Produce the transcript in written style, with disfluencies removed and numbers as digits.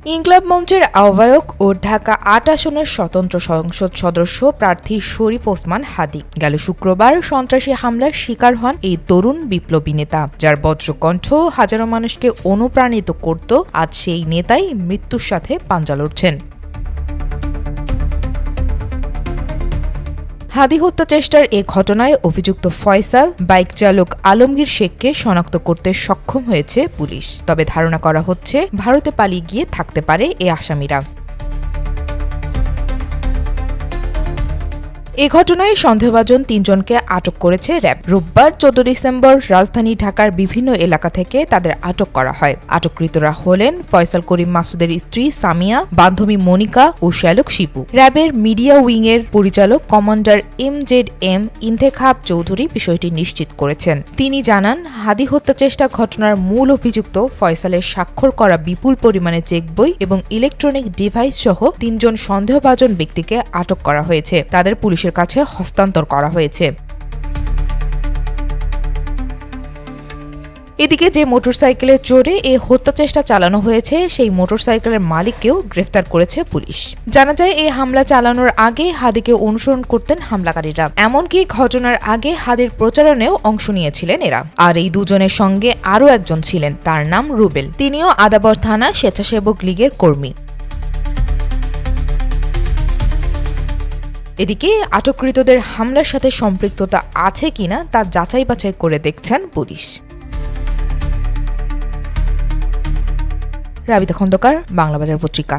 ইনকিলাব মঞ্চের আহ্বায়ক ও ঢাকা ৮ আসনের স্বতন্ত্র সংসদ সদস্য প্রার্থী শরীফ ওসমান হাদি গেল শুক্রবার সন্ত্রাসী হামলার শিকার হন এই তরুণ বিপ্লবী নেতা, যার বজ্রকণ্ঠ হাজারো মানুষকে অনুপ্রাণিত করত। আজ সেই নেতাই মৃত্যুর সাথে পাঞ্জা লড়ছেন। হাদি হত্যা চেষ্টার এ ঘটনায় অভিযুক্ত ফয়সাল বাইক চালক আলমগীর শেখকে শনাক্ত করতে সক্ষম হয়েছে পুলিশ। তবে ধারণা করা হচ্ছে ভারতে পালিয়ে গিয়ে থাকতে পারে এ আসামিরা। এ ঘটনায় সন্দেহভাজন ৩ জনকে আটক করেছে র্যাব। রোববার ১৪ ডিসেম্বর রাজধানী ঢাকার বিভিন্ন এলাকা থেকে তাদের আটক করা হয়। আটককৃতরা হলেন ফয়সাল করিম মাসুদের স্ত্রী সামিয়া, বান্ধবী মনিকা ও শ্যালক শিপু। র্যাবের মিডিয়া উইংয়ের পরিচালক কমান্ডার MZM ইন্তেখাব চৌধুরী বিষয়টি নিশ্চিত করেছেন। তিনি জানান, হাদি হত্যা চেষ্টা ঘটনার মূল অভিযুক্ত ফয়সালের স্বাক্ষর করা বিপুল পরিমাণে চেক বই এবং ইলেকট্রনিক ডিভাইস সহ ৩ জন সন্দেহভাজন ব্যক্তিকে আটক করা হয়েছে। তাদের পুলিশের কাছে হস্তান্তর করা হয়েছে। এদিকে যে মোটরসাইকেলে চড়ে এ হত্যা চেষ্টা চালানো হয়েছে সেই মোটরসাইকেলের মালিককেও গ্রেফতার করেছে পুলিশ। জানা যায়, এই হামলা চালানোর আগে হাদিকে অনুসরণ করতেন হামলাকারীরা। এমনকি ঘটনার আগে হাদির প্রচারণেও অংশ নিয়েছিলেন এরা। আর এই দুজনের সঙ্গে আরও একজন ছিলেন, তার নাম রুবেল। তিনিও আদাবর থানা স্বেচ্ছাসেবক লীগের কর্মী। এদিকে আটককৃতদের হামলার সাথে সম্পৃক্ততা আছে কিনা তা যাচাই বাছাই করে দেখছেন পুলিশ। রাবিতা খন্দকার, বাংলাবাজার পত্রিকা।